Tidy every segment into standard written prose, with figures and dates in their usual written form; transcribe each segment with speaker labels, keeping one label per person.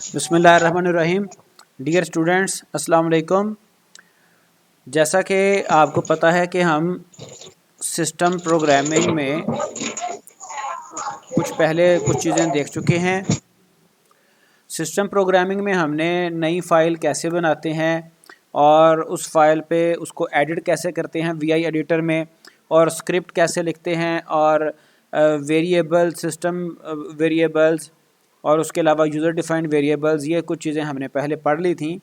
Speaker 1: बिस्मिल्लाहिर्रहमानिर्रहीम। Dear students, अस्सलाम वालेकुम। जैसा कि आपको पता है कि हम सिस्टम प्रोग्रामिंग में कुछ चीज़ें देख चुके हैं। सिस्टम प्रोग्रामिंग में हमने नई फ़ाइल कैसे बनाते हैं और उस फाइल पे उसको एडिट कैसे करते हैं वीआई एडिटर में, और स्क्रिप्ट कैसे लिखते हैं, और वेरिएबल सिस्टम वेरिएबल्स और उसके अलावा यूज़र डिफाइंड वेरिएबल्स, ये कुछ चीज़ें हमने पहले पढ़ ली थी।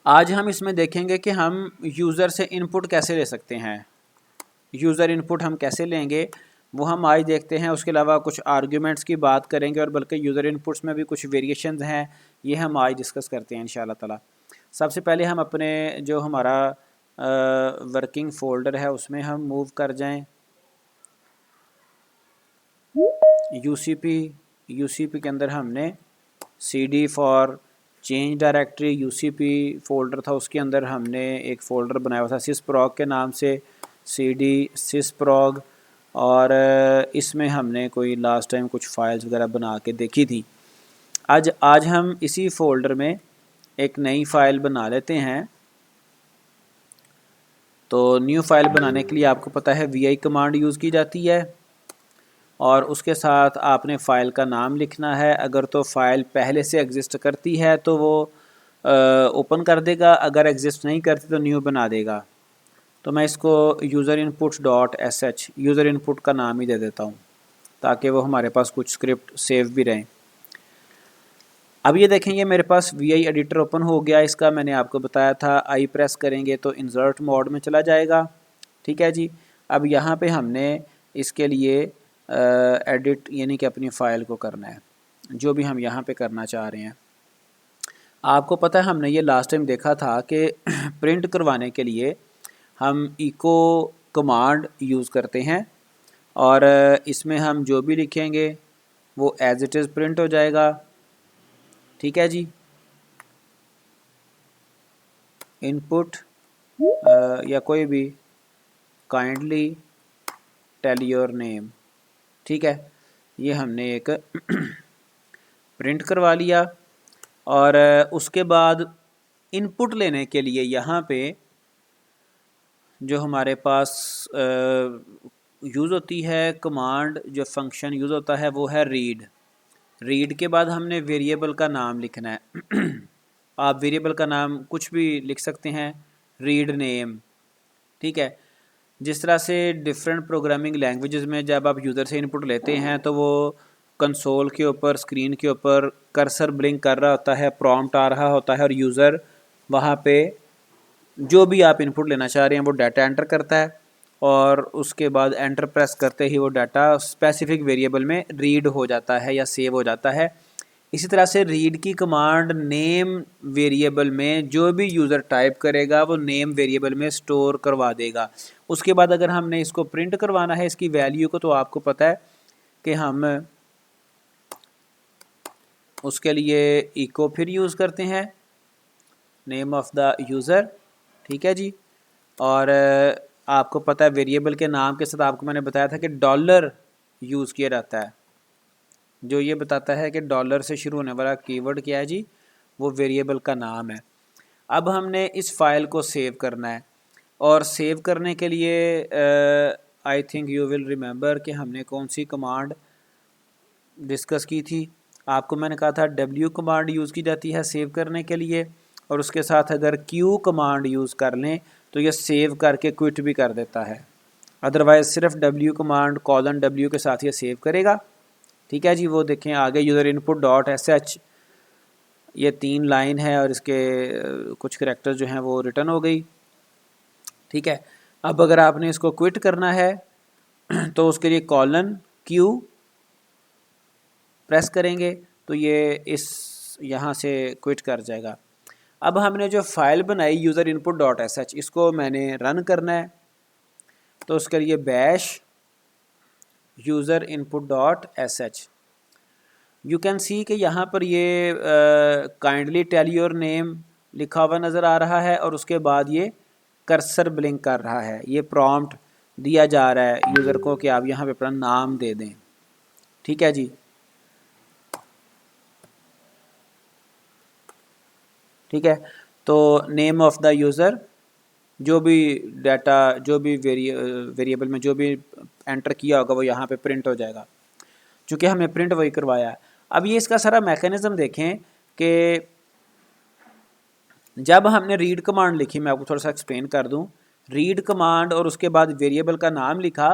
Speaker 1: आज हम इसमें देखेंगे कि हम यूज़र से इनपुट कैसे ले सकते हैं। यूज़र इनपुट हम कैसे लेंगे वो हम आज देखते हैं। उसके अलावा कुछ आर्ग्यूमेंट्स की बात करेंगे और बल्कि यूज़र इनपुट्स में भी कुछ वेरिएशंस हैं, ये हम आज डिस्कस करते हैं इंशाल्लाह ताला। सबसे पहले हम अपने जो हमारा वर्किंग फ़ोल्डर है उसमें हम मूव कर जाएं। यूसीपी के अंदर हमने cd for change directory UCP folder था, उसके अंदर हमने एक फ़ोल्डर बनाया हुआ था sysprog के नाम से, cd sysprog। और इसमें हमने कोई लास्ट टाइम कुछ फाइल्स वगैरह बना के देखी थी। आज हम इसी फ़ोल्डर में एक नई फ़ाइल बना लेते हैं। तो न्यू फाइल बनाने के लिए आपको पता है vi कमांड यूज़ की जाती है और उसके साथ आपने फ़ाइल का नाम लिखना है। अगर तो फ़ाइल पहले से एग्जिस्ट करती है तो वो ओपन कर देगा, अगर एग्जिस्ट नहीं करती तो न्यू बना देगा। तो मैं इसको user inputs dot sh user input का नाम ही दे देता हूँ ताकि वो हमारे पास कुछ स्क्रिप्ट सेव भी रहें। अब ये देखें, ये मेरे पास वी एडिटर ओपन हो गया। इसका मैंने आपको बताया था आई प्रेस करेंगे तो इंसर्ट मोड में चला जाएगा। ठीक है जी। अब यहाँ पे हमने इसके लिए एडिट यानी कि अपनी फ़ाइल को करना है, जो भी हम यहाँ पे करना चाह रहे हैं। आपको पता है हमने ये लास्ट टाइम देखा था कि प्रिंट करवाने के लिए हम इको कमांड यूज़ करते हैं और इसमें हम जो भी लिखेंगे वो एज इट इज़ प्रिंट हो जाएगा। ठीक है जी। इनपुट या कोई भी काइंडली टेल योर नेम। ठीक है, ये हमने एक प्रिंट करवा लिया। और उसके बाद इनपुट लेने के लिए यहाँ पे जो हमारे पास यूज़ होती है कमांड, जो फंक्शन यूज़ होता है वो है रीड के बाद हमने वेरिएबल का नाम लिखना है। आप वेरिएबल का नाम कुछ भी लिख सकते हैं, रीड नेम। ठीक है, जिस तरह से डिफरेंट प्रोग्रामिंग लैंग्वेजेस में जब आप यूज़र से इनपुट लेते हैं तो वो कंसोल के ऊपर, स्क्रीन के ऊपर कर्सर ब्लिंक कर रहा होता है, प्रॉम्प्ट आ रहा होता है और यूज़र वहाँ पे जो भी आप इनपुट लेना चाह रहे हैं वो डाटा एंटर करता है और उसके बाद एंटर प्रेस करते ही वो डाटा स्पेसिफिक वेरिएबल में रीड हो जाता है या सेव हो जाता है। इसी तरह से रीड की कमांड नेम वेरिएबल में जो भी यूज़र टाइप करेगा वो नेम वेरिएबल में स्टोर करवा देगा। उसके बाद अगर हमने इसको प्रिंट करवाना है इसकी वैल्यू को, तो आपको पता है कि हम उसके लिए इको फिर यूज़ करते हैं, नेम ऑफ द यूज़र। ठीक है जी। और आपको पता है वेरिएबल के नाम के साथ आपको मैंने बताया था कि डॉलर यूज़ किया जाता है, जो ये बताता है कि डॉलर से शुरू होने वाला कीवर्ड क्या है जी, वो वेरिएबल का नाम है। अब हमने इस फाइल को सेव करना है और सेव करने के लिए I think you will remember कि हमने कौन सी कमांड डिस्कस की थी। आपको मैंने कहा था W कमांड यूज़ की जाती है सेव करने के लिए, और उसके साथ अगर Q कमांड यूज़ कर लें तो ये सेव करके क्विट भी कर देता है। अदरवाइज़ सिर्फ W कमांड :W के साथ ये सेव करेगा। ठीक है जी। वो देखें आगे यूज़र इनपुट डॉट sh, ये 3 लाइन है और इसके कुछ करैक्टर जो हैं वो रिटर्न हो गई। ठीक है, अब अगर आपने इसको क्विट करना है तो उसके लिए :Q प्रेस करेंगे तो ये इस यहाँ से क्विट कर जाएगा। अब हमने जो फाइल बनाई यूज़र इनपुट डॉट sh, इसको मैंने रन करना है, तो उसके लिए bash user input dot sh। You can see कि यहाँ पर ये काइंडली टेल योर नेम लिखा हुआ नज़र आ रहा है और उसके बाद ये कर्सर ब्लिंक कर रहा है। ये प्रॉम्प्ट दिया जा रहा है यूज़र को कि आप यहाँ पे अपना नाम दे दें। ठीक है जी। ठीक है। तो नेम ऑफ द यूज़र, जो भी डाटा, जो भी वेरिएबल में जो भी एंटर किया होगा वो यहाँ पे प्रिंट हो जाएगा, चूँकि हमने प्रिंट वही करवाया है। अब ये इसका सारा मैकेनिज़्म देखें कि जब हमने रीड कमांड लिखी, मैं आपको थोड़ा सा एक्सप्लेन कर दूं, रीड कमांड और उसके बाद वेरिएबल का नाम लिखा,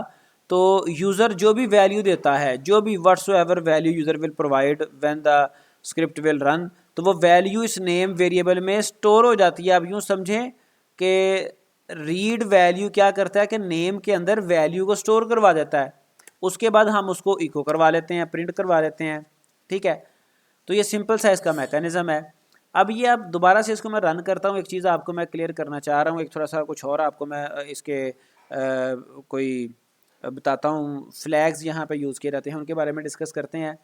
Speaker 1: तो यूज़र जो भी वैल्यू देता है, जो भी whatsoever value user will provide when the script will run, तो वो वैल्यू इस नेम वेरिएबल में स्टोर हो जाती है। अब यूँ समझें कि रीड वैल्यू क्या करता है कि नेम के अंदर वैल्यू को स्टोर करवा देता है, उसके बाद हम उसको इको करवा लेते हैं, प्रिंट करवा लेते हैं। ठीक है, तो ये सिंपल सा इसका मैकेनिज़्म है। अब ये अब दोबारा से इसको मैं रन करता हूँ, एक चीज़ आपको मैं क्लियर करना चाह रहा हूँ, एक थोड़ा सा कुछ और आपको मैं इसके कोई बताता हूँ। फ्लैग्स यहाँ पे यूज़ किए जाते हैं, उनके बारे में डिस्कस करते हैं।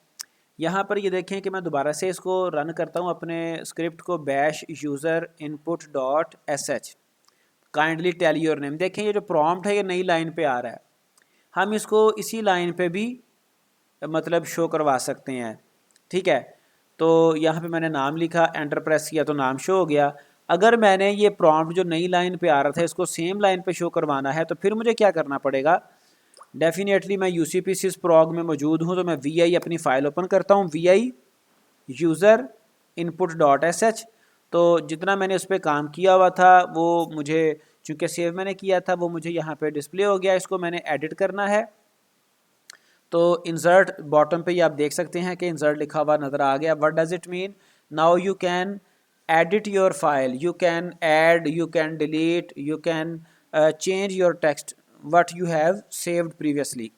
Speaker 1: यहाँ पर ये देखें कि मैं दोबारा से इसको रन करता हूँ अपने स्क्रिप्ट को, bash user input dot sh, kindly tell your name. देखें ये जो प्रॉम्प्ट है ये नई लाइन पे आ रहा है, हम इसको इसी लाइन पे भी मतलब शो करवा सकते हैं। ठीक है, तो यहाँ पे मैंने नाम लिखा, एंटर प्रेस किया तो नाम शो हो गया। अगर मैंने ये प्रॉम्प्ट जो नई लाइन पे आ रहा था इसको सेम लाइन पे शो करवाना है तो फिर मुझे क्या करना पड़ेगा, डेफिनेटली मैं UCP sysprog में मौजूद हूँ, तो मैं VI अपनी फ़ाइल ओपन करता हूँ, VI user input dot sh। तो जितना मैंने उस पर काम किया हुआ था वो मुझे, चूँकि सेव मैंने किया था, वो मुझे यहाँ पे डिस्प्ले हो गया। इसको मैंने एडिट करना है, तो इंसर्ट बॉटम पे ये आप देख सकते हैं कि इंसर्ट लिखा हुआ नज़र आ गया। What does it mean, now you can edit your file, you can add, you can delete, you can change your text what you have saved previously.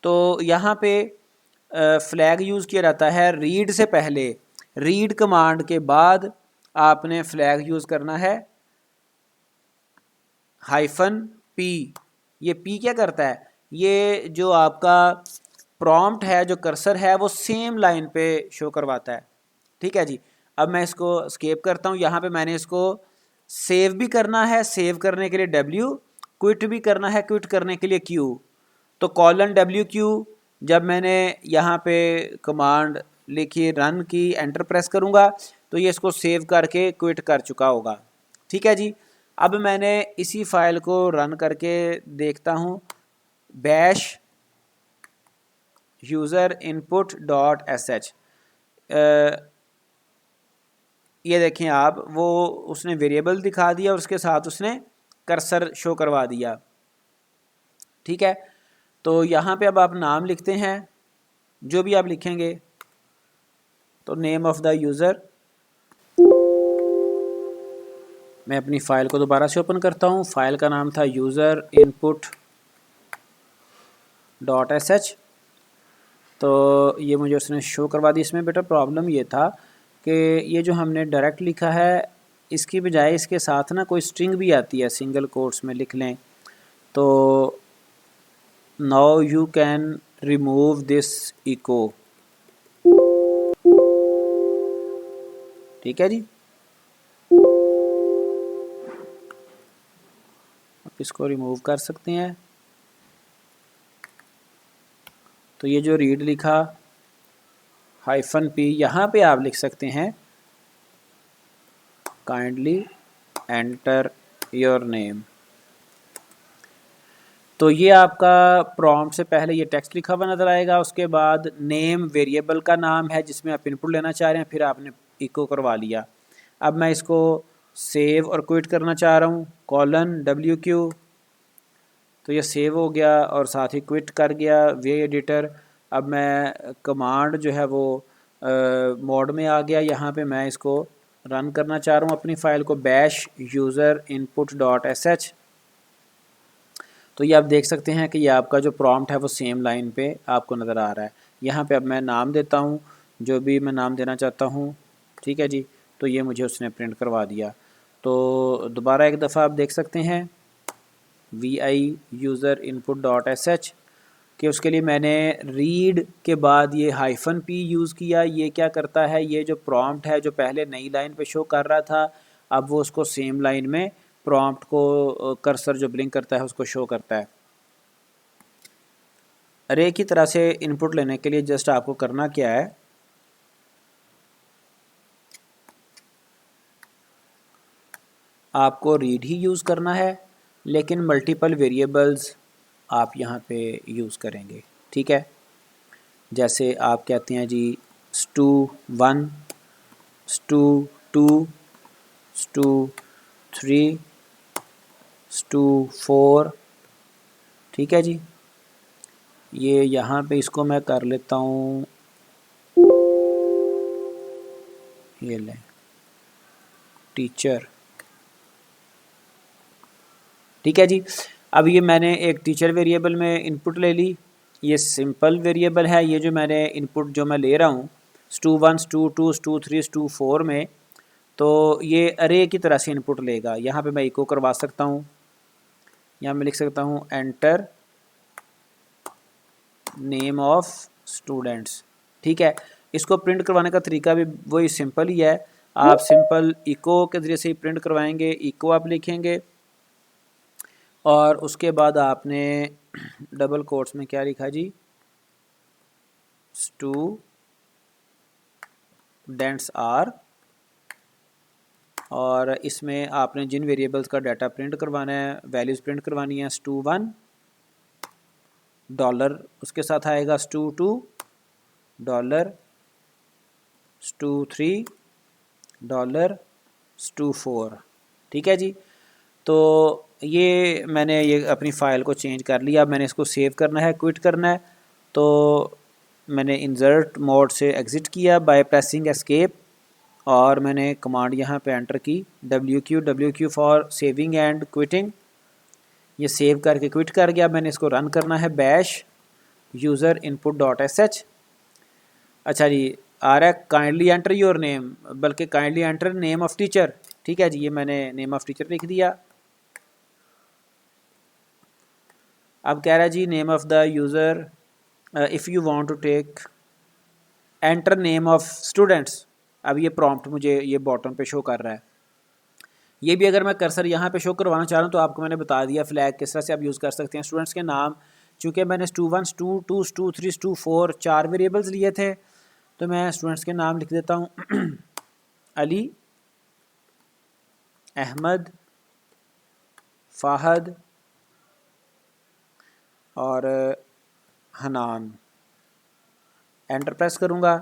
Speaker 1: तो यहाँ पे फ्लैग यूज़ किया जाता है रीड से पहले, रीड कमांड के बाद आपने फ्लैग यूज़ करना है -p। ये p क्या करता है, ये जो आपका प्रॉम्प्ट है, जो कर्सर है, वो सेम लाइन पे शो करवाता है। ठीक है जी, अब मैं इसको स्केप करता हूँ। यहाँ पे मैंने इसको सेव भी करना है, सेव करने के लिए W, क्विट भी करना है, क्विट करने के लिए Q। तो $WQ, जब मैंने यहाँ पे कमांड लिखी, रन की, एंटर प्रेस करूँगा तो ये इसको सेव करके क्विट कर चुका होगा। ठीक है जी, अब मैंने इसी फाइल को रन करके देखता हूँ, bash user input dot sh। ये देखें आप, वो उसने वेरिएबल दिखा दिया और उसके साथ उसने कर्सर शो करवा दिया। ठीक है, तो यहाँ पे अब आप नाम लिखते हैं, जो भी आप लिखेंगे, तो नेम ऑफ द यूज़र, मैं अपनी फ़ाइल को दोबारा से ओपन करता हूँ, फ़ाइल का नाम था यूज़र इनपुट डॉट sh। तो ये मुझे उसने शो करवा दी। इसमें बेटा प्रॉब्लम ये था कि ये जो हमने डायरेक्ट लिखा है इसकी बजाय इसके साथ ना कोई स्ट्रिंग भी आती है, सिंगल कोट्स में लिख लें। तो now you can remove this echo. ठीक है जी, आप इसको रिमूव कर सकते हैं। तो ये जो रीड लिखा -p, यहाँ पे आप लिख सकते हैं काइंडली एंटर योर नेम। तो ये आपका प्रॉम्प्ट से पहले ये टेक्स्ट लिखा हुआ नज़र आएगा, उसके बाद नेम वेरिएबल का नाम है जिसमें आप इनपुट लेना चाह रहे हैं, फिर आपने इको करवा लिया। अब मैं इसको सेव और क्विट करना चाह रहा हूँ, $WQ, तो ये सेव हो गया और साथ ही क्विट कर गया वे एडिटर। अब मैं कमांड जो है वो मोड में आ गया, यहाँ पे मैं इसको रन करना चाह रहा हूँ अपनी फ़ाइल को, bash user input dot sh। तो ये आप देख सकते हैं कि ये आपका जो प्रॉम्प्ट है वो सेम लाइन पे आपको नज़र आ रहा है। यहाँ पे अब मैं नाम देता हूँ, जो भी मैं नाम देना चाहता हूँ। ठीक है जी, तो ये मुझे उसने प्रिंट करवा दिया। तो दोबारा एक दफ़ा आप देख सकते हैं VI user input dot sh, कि उसके लिए मैंने रीड के बाद ये -p यूज़ किया। ये क्या करता है, ये जो प्रॉम्प्ट है जो पहले नई लाइन पे शो कर रहा था, अब वो उसको सेम लाइन में प्रॉम्प्ट को कर्सर जो ब्लिंक करता है उसको शो करता है। अरे की तरह से इनपुट लेने के लिए जस्ट आपको करना क्या है, आपको रीड ही यूज़ करना है, लेकिन मल्टीपल वेरिएबल्स आप यहाँ पे यूज़ करेंगे। ठीक है, जैसे आप कहते हैं जी stu1, stu2, stu3, stu4। ठीक है जी, ये यहाँ पे इसको मैं कर लेता हूँ, ये लें टीचर। ठीक है जी, अब ये मैंने एक टीचर वेरिएबल में इनपुट ले ली। ये सिंपल वेरिएबल है, ये जो मैंने इनपुट जो मैं ले रहा हूँ stu1, stu2, stu3, stu4 में, तो ये अरे की तरह से इनपुट लेगा। यहाँ पे मैं इको करवा सकता हूँ, यहाँ मैं लिख सकता हूँ एंटर नेम ऑफ स्टूडेंट्स। ठीक है, इसको प्रिंट करवाने का तरीका भी वही सिंपल ही है। आप सिंपल इको के ज़रिए से ही प्रिंट करवाएंगे। इको आप लिखेंगे और उसके बाद आपने डबल कोट्स में क्या लिखा जी, स्टूडेंट्स आर, और इसमें आपने जिन वेरिएबल्स का डाटा प्रिंट करवाना है, वैल्यूज़ प्रिंट करवानी है, stu1 डॉलर उसके साथ आएगा, stu2 dollar, stu3 dollar, stu4। ठीक है जी, तो ये मैंने ये अपनी फ़ाइल को चेंज कर लिया। अब मैंने इसको सेव करना है, क्विट करना है, तो मैंने इंसर्ट मोड से एग्ज़िट किया बाय प्रेसिंग एस्केप, और मैंने कमांड यहाँ पे एंटर की WQ for saving and quitting. ये सेव करके क्विट कर गया। मैंने इसको रन करना है, bash user input dot sh। अच्छा जी, आ रहा है काइंडली एंटर योर नेम, बल्कि kindly enter name of teacher. ठीक है जी, ये मैंने नेम ऑफ टीचर लिख दिया। अब कह रहा है जी name of the user, if you want to take enter name of students. अब ये प्रॉम्प्ट मुझे ये बॉटम पे शो कर रहा है। ये भी अगर मैं कर्सर यहाँ पे शो करवाना चाह रहा हूँ तो आपको मैंने बता दिया फ्लैग किस तरह से आप यूज़ कर सकते हैं। स्टूडेंट्स के नाम, चूँकि मैंने stu1, stu2, stu3, stu4 4 variables लिए थे, तो मैं स्टूडेंट्स के नाम लिख देता हूँ अली, अहमद, फ़ाहद और हनान। एंटर प्रेस करूँगा,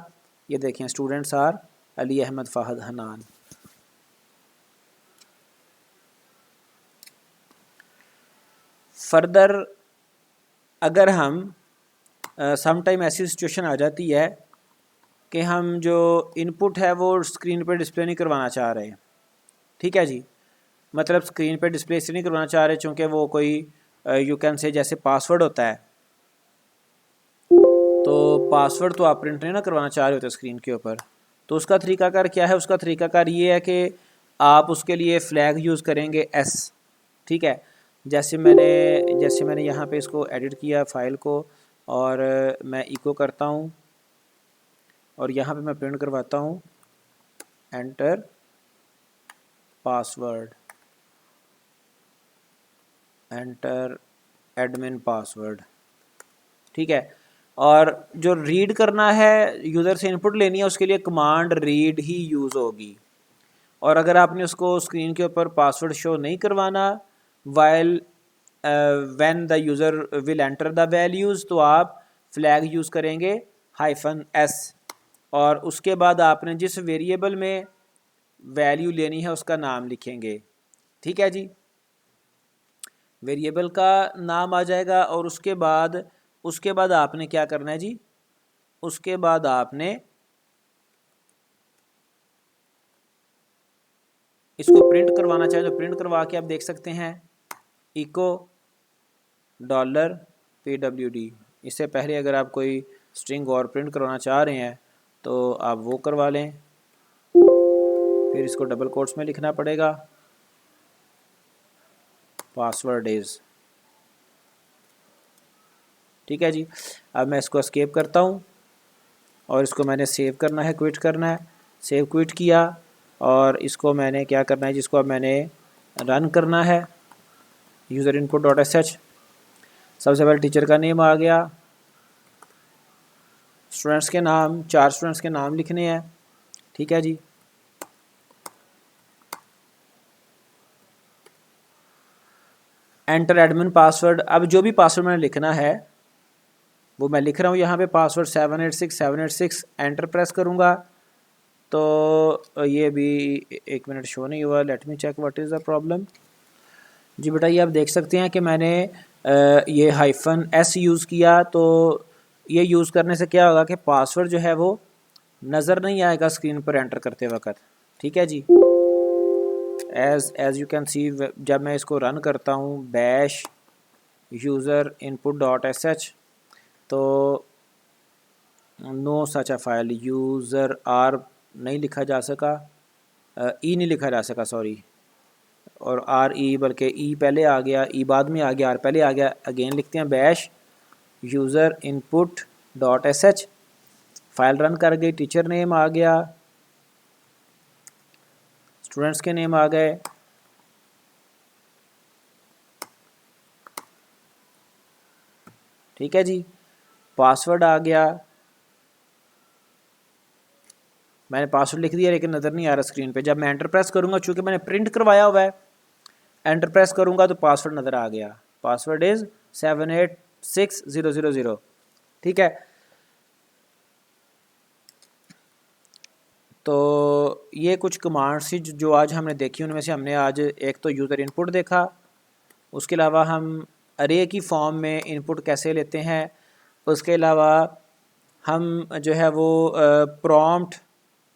Speaker 1: ये देखें students are Ali, Ahmad, Fahad, Hanan. Further अगर हम सम टाइम ऐसी सिचुएशन आ जाती है कि हम जो इनपुट है वो स्क्रीन पर डिस्प्ले नहीं करवाना चाह रहे। ठीक है जी, मतलब स्क्रीन पे डिस्प्ले इसलिए नहीं करवाना चाह रहे चूँकि वो कोई यू कैन से जैसे पासवर्ड होता है, तो पासवर्ड तो आप प्रिंट नहीं ना करवाना चाह रहे होते स्क्रीन के ऊपर। तो उसका तरीकाकार क्या है? उसका तरीकाकार ये है कि आप उसके लिए फ्लैग यूज़ करेंगे s। ठीक है, जैसे मैंने यहाँ पे इसको एडिट किया फ़ाइल को, और मैं इको करता हूँ और यहाँ पे मैं प्रिंट करवाता हूँ enter password, enter admin password. ठीक है, और जो रीड करना है, यूज़र से इनपुट लेनी है, उसके लिए कमांड रीड ही यूज़ होगी। और अगर आपने उसको स्क्रीन के ऊपर पासवर्ड शो नहीं करवाना while when the user will enter the values, तो आप फ्लैग यूज़ करेंगे -s, और उसके बाद आपने जिस वेरिएबल में वैल्यू लेनी है उसका नाम लिखेंगे। ठीक है जी, वेरिएबल का नाम आ जाएगा, और उसके बाद आपने क्या करना है जी, उसके बाद आपने इसको प्रिंट करवाना चाहे तो प्रिंट करवा के आप देख सकते हैं इको $pwd। इससे पहले अगर आप कोई स्ट्रिंग और प्रिंट करवाना चाह रहे हैं तो आप वो करवा लें, फिर इसको डबल कोट्स में लिखना पड़ेगा पासवर्ड इज़। ठीक है जी, अब मैं इसको एस्केप करता हूँ और इसको मैंने सेव करना है, क्विट करना है। सेव क्विट किया और इसको मैंने क्या करना है, जिसको अब मैंने रन करना है यूज़र इनपुट डॉट sh। सबसे पहले टीचर का नेम आ गया, स्टूडेंट्स के नाम, 4 स्टूडेंट्स के नाम लिखने हैं। ठीक है जी, एंटर एडमिन पासवर्ड। अब जो भी पासवर्ड मैंने लिखना है वो मैं लिख रहा हूँ यहाँ पे, पासवर्ड 786 एंटर प्रेस करूँगा तो ये भी 1 मिनट शो नहीं हुआ। Let me check what is the problem. जी बेटा ये आप देख सकते हैं कि मैंने ये -s यूज़ किया, तो ये यूज़ करने से क्या होगा कि पासवर्ड जो है वो नज़र नहीं आएगा स्क्रीन पर एंटर करते वक्त। ठीक है जी। एज़ यू कैन सी, जब मैं इसको रन करता हूँ बैश यूज़र input.sh, तो no such a file, user आर नहीं लिखा जा सका, ई नहीं लिखा जा सका सॉरी, और आर ई बल्कि ई पहले आ गया, ई बाद में आ गया, आर पहले आ गया। अगेन लिखते हैं bash user input.sh, file run कर गई, टीचर नेम आ गया, स्टूडेंट्स के नेम आ गए। ठीक है जी, पासवर्ड आ गया, मैंने पासवर्ड लिख दिया लेकिन नज़र नहीं आ रहा स्क्रीन पे। जब मैं एंटर प्रेस करूँगा, चूँकि मैंने प्रिंट करवाया हुआ है, एंटर प्रेस करूँगा तो पासवर्ड नज़र आ गया, पासवर्ड इज़ 786000। ठीक है, तो ये कुछ कमांड्स थी जो आज हमने देखी, उनमें से हमने आज एक तो यूज़र इनपुट देखा, उसके अलावा हम अरे की फॉर्म में इनपुट कैसे लेते हैं, उसके अलावा हम जो है वो प्रॉम्प्ट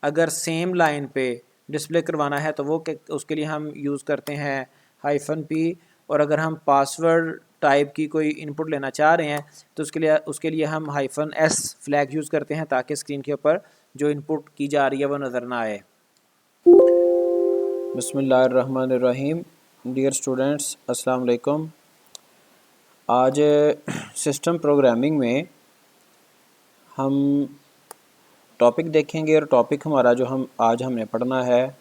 Speaker 1: अगर सेम लाइन पे डिस्प्ले करवाना है तो वो उसके लिए हम यूज़ करते हैं -p, और अगर हम पासवर्ड टाइप की कोई इनपुट लेना चाह रहे हैं तो उसके लिए हम -s फ्लैग यूज़ करते हैं ताकि स्क्रीन के ऊपर जो इनपुट की जा रही है वो नज़र ना आए। बिस्मिल्लाहिर्रहमानिर्रहीम। डियर स्टूडेंट्स, अस्सलाम वालेकुम। आज सिस्टम प्रोग्रामिंग में हम टॉपिक देखेंगे, और टॉपिक हमारा जो आज हमने पढ़ना है,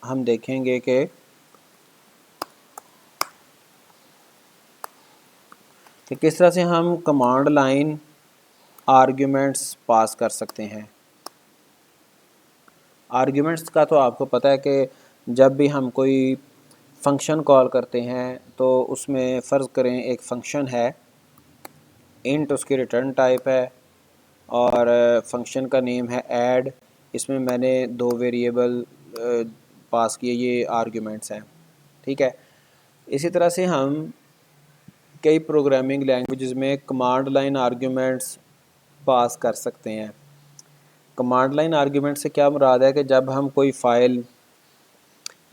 Speaker 1: हम देखेंगे कि किस तरह से हम कमांड लाइन आर्ग्यूमेंट्स पास कर सकते हैं। आर्ग्यूमेंट्स का तो आपको पता है कि जब भी हम कोई फंक्शन कॉल करते हैं तो उसमें फ़र्ज़ करें एक फ़ंक्शन है, इंट उसकी रिटर्न टाइप है, और फंक्शन का नेम है ऐड। इसमें मैंने 2 वेरिएबल पास किए, ये आर्ग्यूमेंट्स हैं। ठीक है, इसी तरह से हम कई प्रोग्रामिंग लैंग्वेजेस में कमांड लाइन आर्ग्यूमेंट्स पास कर सकते हैं। कमांड लाइन आर्ग्यूमेंट से क्या मुराद है कि जब हम कोई फ़ाइल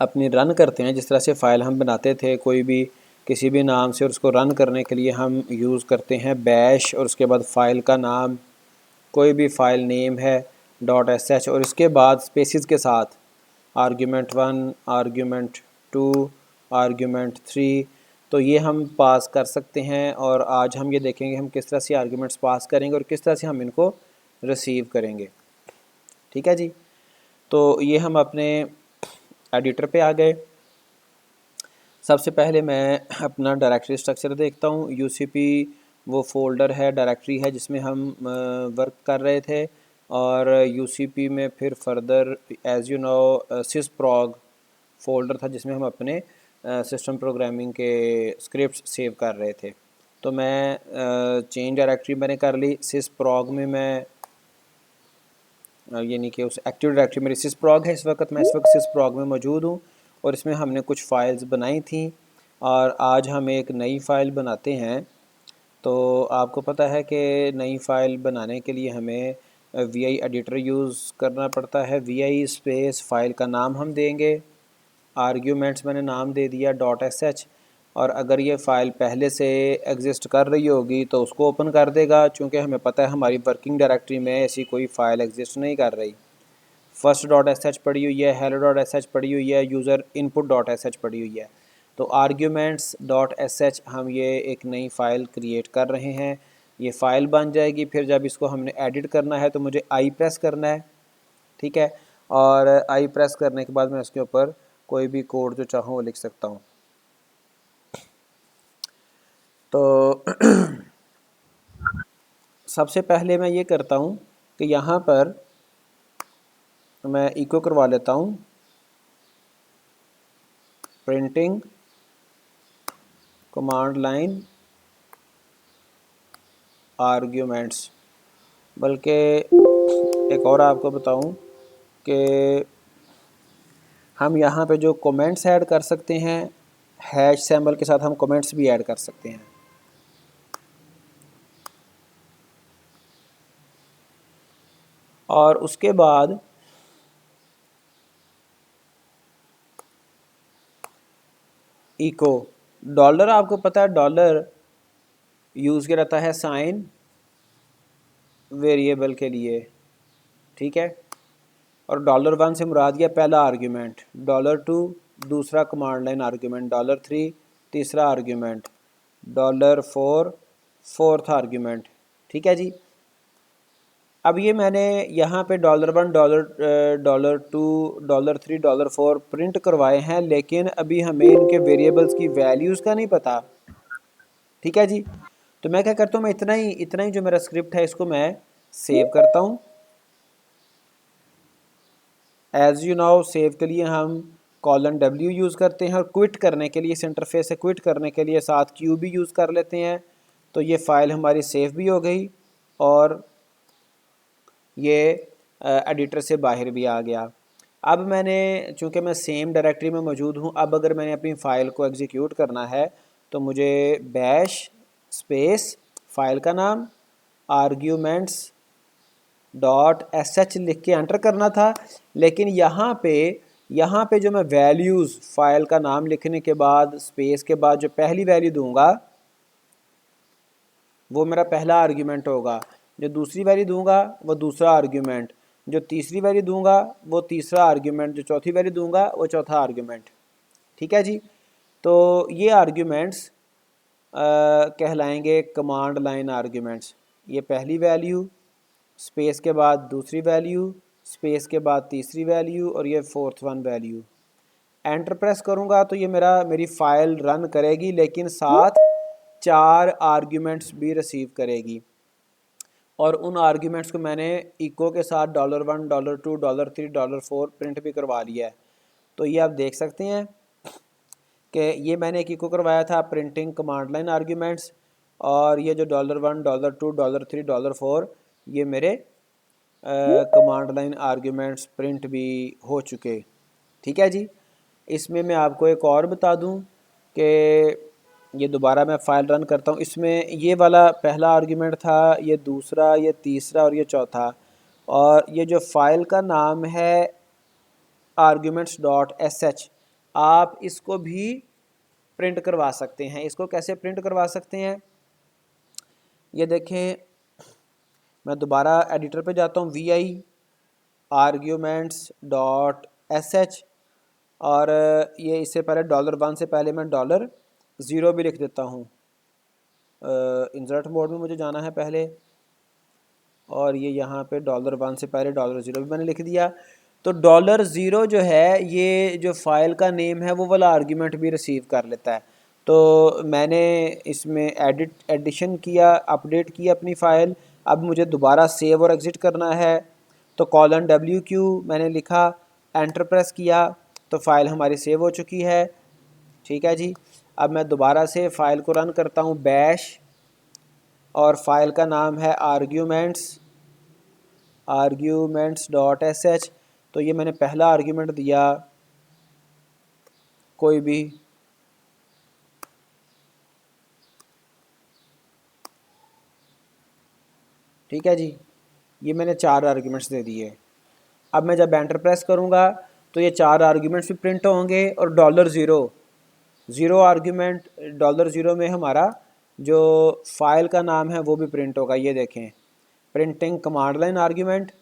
Speaker 1: अपनी रन करते हैं, जिस तरह से फ़ाइल हम बनाते थे कोई भी किसी भी नाम से, और उसको रन करने के लिए हम यूज़ करते हैं बैश, और उसके बाद फ़ाइल का नाम कोई भी फ़ाइल नेम है .sh, और इसके बाद स्पेसिस के साथ आर्ग्यूमेंट 1, आर्ग्यूमेंट 2, आर्ग्यूमेंट 3, तो ये हम पास कर सकते हैं। और आज हम ये देखेंगे हम किस तरह से आर्ग्यूमेंट्स पास करेंगे और किस तरह से हम इनको रिसीव करेंगे। ठीक है जी, तो ये हम अपने एडिटर पे आ गए। सबसे पहले मैं अपना डायरेक्टरी स्ट्रक्चर देखता हूँ। UCP वो फ़ोल्डर है, डायरेक्टरी है जिसमें हम वर्क कर रहे थे, और UCP में फिर further as you know sysprog folder था जिसमें हम अपने सिस्टम प्रोग्रामिंग के स्क्रिप्ट सेव कर रहे थे। तो मैं चेंज डायरेक्टरी मैंने कर ली। sysprog में मैं यानी कि उस एक्टिव डायरेक्टरी मेरी sysprog है, मैं इस वक्त sysprog में मौजूद हूँ, और इसमें हमने कुछ फ़ाइल्स बनाई थी और आज हम एक नई फ़ाइल बनाते हैं। तो आपको पता है कि नई फ़ाइल बनाने के लिए हमें VI एडिटर यूज़ करना पड़ता है। VI स्पेस फ़ाइल का नाम हम देंगे, आर्ग्यूमेंट्स मैंने नाम दे दिया .sh, और अगर ये फ़ाइल पहले से एग्ज़िस्ट कर रही होगी तो उसको ओपन कर देगा, चूँकि हमें पता है हमारी वर्किंग डायरेक्टरी में ऐसी कोई फ़ाइल एग्ज़िस्ट नहीं कर रही। फर्स्ट .sh पड़ी हुई है, hello.sh पड़ी हुई है, यूज़र input.sh पड़ी हुई है। तो आर्ग्यूमेंट्स .sh हम ये एक नई फ़ाइल क्रिएट कर रहे हैं। ये फ़ाइल बन जाएगी, फिर जब इसको हमने एडिट करना है तो मुझे आई प्रेस करना है। ठीक है, और आई प्रेस करने के बाद मैं उसके ऊपर कोई भी कोड जो चाहूँ वो लिख सकता हूँ। तो सबसे पहले मैं ये करता हूँ कि यहाँ पर मैं इको करवा लेता हूँ प्रिंटिंग कमांड लाइन आर्ग्यूमेंट्स। बल्कि एक और आपको बताऊं कि हम यहाँ पे जो कमेंट्स ऐड कर सकते हैं, हैश सिंबल के साथ हम कमेंट्स भी ऐड कर सकते हैं। और उसके बाद इको डॉलर, आपको पता है डॉलर यूज़ किया जाता है साइन वेरिएबल के लिए, ठीक है। और $1 से मुराद गया पहला आर्ग्यूमेंट, $2 दूसरा कमांड लाइन आर्ग्यूमेंट, $3 तीसरा आर्ग्यूमेंट, $4 फोर्थ आर्ग्यूमेंट, ठीक है जी। अब ये मैंने यहाँ पे $1, $2, $3, $4 प्रिंट करवाए हैं, लेकिन अभी हमें इनके वेरिएबल्स की वैल्यूज़ का नहीं पता, ठीक है जी। तो मैं क्या करता हूँ, मैं इतना ही जो मेरा स्क्रिप्ट है इसको मैं सेव करता हूँ। एज यू नाउ सेव के लिए हम $W यूज़ करते हैं, और क्विट करने के लिए, इस इंटरफेस से क्विट करने के लिए साथ Q भी यूज़ कर लेते हैं। तो ये फ़ाइल हमारी सेव भी हो गई और ये एडिटर से बाहर भी आ गया। अब मैंने, चूँकि मैं सेम डायरेक्टरी में मौजूद हूँ, अब अगर मैंने अपनी फ़ाइल को एग्जीक्यूट करना है तो मुझे बैश स्पेस फाइल का नाम आर्ग्यूमेंट्स .sh लिख के एंटर करना था। लेकिन यहाँ पे जो मैं वैल्यूज़ फाइल का नाम लिखने के बाद स्पेस के बाद जो पहली वैल्यू दूंगा वो मेरा पहला आर्ग्यूमेंट होगा, जो दूसरी वैल्यू दूंगा वो दूसरा आर्ग्यूमेंट, जो तीसरी वैल्यू दूंगा वो तीसरा आर्ग्यूमेंट, जो चौथी वैल्यू दूंगा वो चौथा आर्ग्यूमेंट, ठीक है जी। तो ये आर्ग्यूमेंट्स कहलाएंगे कमांड लाइन आर्ग्यूमेंट्स। ये पहली वैल्यू, स्पेस के बाद दूसरी वैल्यू, स्पेस के बाद तीसरी वैल्यू, और ये fourth one value. Enter press करूँगा तो ये मेरी फ़ाइल रन करेगी, लेकिन साथ 4 आर्ग्यूमेंट्स भी रिसीव करेगी। और उन आर्ग्यूमेंट्स को मैंने इको के साथ $1, $2, $3, $4 प्रिंट भी करवा लिया है। तो ये आप देख सकते हैं कि ये मैंने एक इको करवाया था प्रिंटिंग कमांड लाइन आर्ग्यूमेंट्स, और ये जो $1, $2, $3, $4 ये मेरे कमांड लाइन आर्ग्यूमेंट्स प्रिंट भी हो चुके, ठीक है जी। इसमें मैं आपको एक और बता दूं कि ये दोबारा मैं फ़ाइल रन करता हूँ, इसमें ये वाला पहला आर्ग्यूमेंट था, ये दूसरा, ये तीसरा और ये चौथा। और ये जो फ़ाइल का नाम है arguments.sh, आप इसको भी प्रिंट करवा सकते हैं। इसको कैसे प्रिंट करवा सकते हैं, ये देखें, मैं दोबारा एडिटर पे जाता हूँ, vi arguments.sh, और ये इससे पहले $1 से पहले मैं $0 भी लिख देता हूँ। इंसर्ट मोड में मुझे जाना है पहले, और ये यहाँ पे $1 से पहले $0 भी मैंने लिख दिया। तो $0 जो है ये जो फ़ाइल का नेम है वो वाला आर्ग्यूमेंट भी रिसीव कर लेता है। तो मैंने इसमें एडिशन किया, अपडेट किया अपनी फ़ाइल। अब मुझे दोबारा सेव और एग्ज़िट करना है, तो $WQ मैंने लिखा, एंटर प्रेस किया, तो फ़ाइल हमारी सेव हो चुकी है, ठीक है जी। अब मैं दोबारा से फ़ाइल को रन करता हूँ, बैश, और फ़ाइल का नाम है arguments.sh। तो ये मैंने पहला आर्ग्यूमेंट दिया कोई भी, ठीक है जी। ये मैंने 4 आर्ग्यूमेंट्स दे दिए। अब मैं जब एंटर प्रेस करूँगा तो ये 4 आर्ग्यूमेंट्स भी प्रिंट होंगे, और $0 आर्ग्यूमेंट, $0 में हमारा जो फाइल का नाम है वो भी प्रिंट होगा। ये देखें, प्रिंटिंग कमांड लाइन आर्ग्यूमेंट,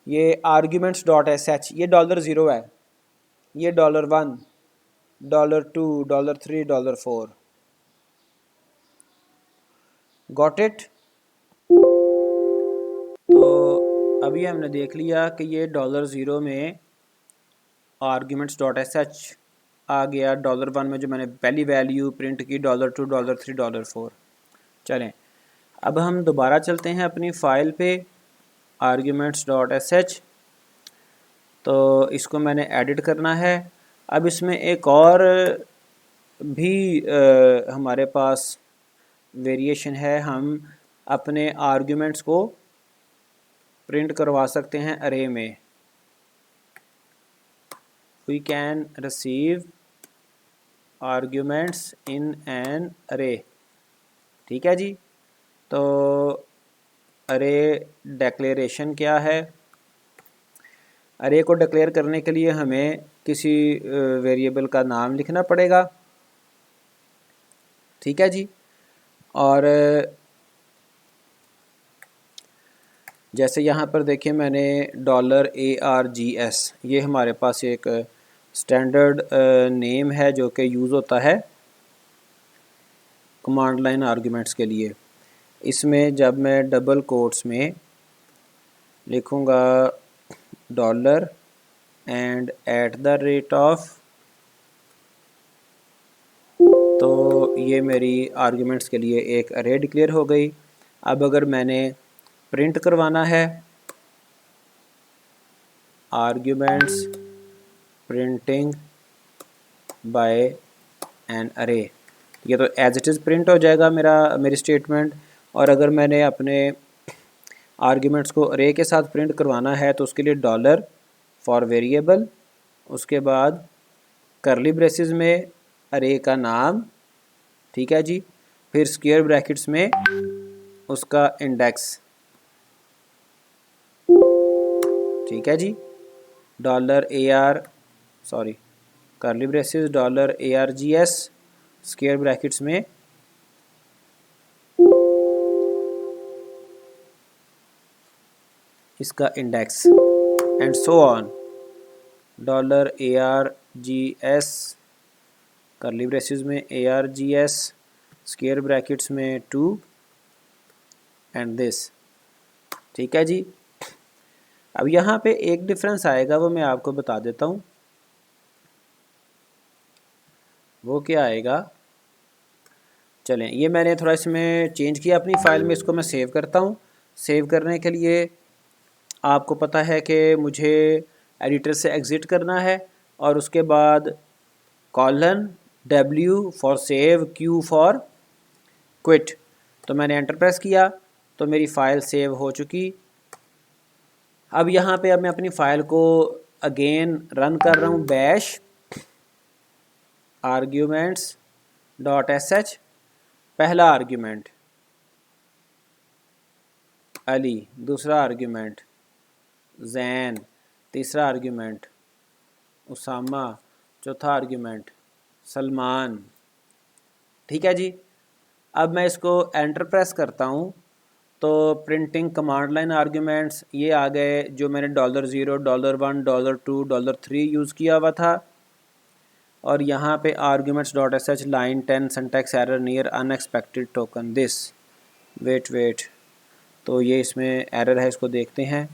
Speaker 1: ये arguments.sh, ये $0 है, ये $1, $2, $3, $4। Got it. तो अभी हमने देख लिया कि ये $0 में arguments.sh आ गया, $1 में जो मैंने पहली वैल्यू प्रिंट की, $2, $3, $4। चलें, अब हम दोबारा चलते हैं अपनी फ़ाइल पे arguments.sh। तो इसको मैंने एडिट करना है। अब इसमें एक और भी हमारे पास वेरिएशन है, हम अपने आर्ग्यूमेंट्स को प्रिंट करवा सकते हैं अरे में। We can receive arguments in an array. ठीक है जी। तो अरे डिक्लेरेशन क्या है? अरे को डिक्लेयर करने के लिए हमें किसी वेरिएबल का नाम लिखना पड़ेगा। ठीक है जी। और जैसे यहाँ पर देखिए मैंने $ARGS, ये हमारे पास एक स्टैंडर्ड नेम है जो कि यूज़ होता है कमांड लाइन आर्ग्यूमेंट्स के लिए। इसमें जब मैं डबल कोट्स में लिखूँगा डॉलर एंड @, तो ये मेरी आर्ग्यूमेंट्स के लिए एक अरे डिक्लेयर हो गई। अब अगर मैंने प्रिंट करवाना है आर्ग्यूमेंट्स प्रिंटिंग बाय एन अरे, ये तो एज इट इज़ प्रिंट हो जाएगा मेरी स्टेटमेंट। और अगर मैंने अपने आर्ग्यूमेंट्स को अरे के साथ प्रिंट करवाना है तो उसके लिए डॉलर फॉर वेरिएबल, उसके बाद करली ब्रेसेस में अरे का नाम, ठीक है जी, फिर स्क्वायर ब्रैकेट्स में उसका इंडेक्स। ठीक है जी। करली ब्रेसेस $ARGS स्क्वायर ब्रैकेट्स में इसका index and so on. $ARGS करली ब्रेसेस में ARGS स्क्वायर ब्रैकेट्स में 2 एंड दिस। ठीक है जी। अब यहाँ पे एक डिफरेंस आएगा, वो मैं आपको बता देता हूँ। वो क्या आएगा, चलें, ये मैंने थोड़ा इसमें चेंज किया अपनी फ़ाइल में, इसको मैं सेव करता हूँ। सेव करने के लिए आपको पता है कि मुझे एडिटर से एग्ज़िट करना है और उसके बाद $W for save, Q for quit. तो मैंने एंटर प्रेस किया तो मेरी फ़ाइल सेव हो चुकी। अब यहाँ पे मैं अपनी फ़ाइल को अगेन रन कर रहा हूँ, बैश arguments.sh। पहला आर्ग्यूमेंट अली, दूसरा आर्ग्यूमेंट जैन, तीसरा आर्ग्यूमेंट उसामा, चौथा आर्ग्यूमेंट सलमान। ठीक है जी। अब मैं इसको एंटर प्रेस करता हूँ तो प्रिंटिंग कमांड लाइन आर्ग्यूमेंट्स ये आ गए, जो मैंने $0, $1, $2, $3 यूज़ किया हुआ था। और यहाँ पे arguments.sh line 10 syntax error near unexpected token this. Wait तो ये इसमें एरर है, इसको देखते हैं।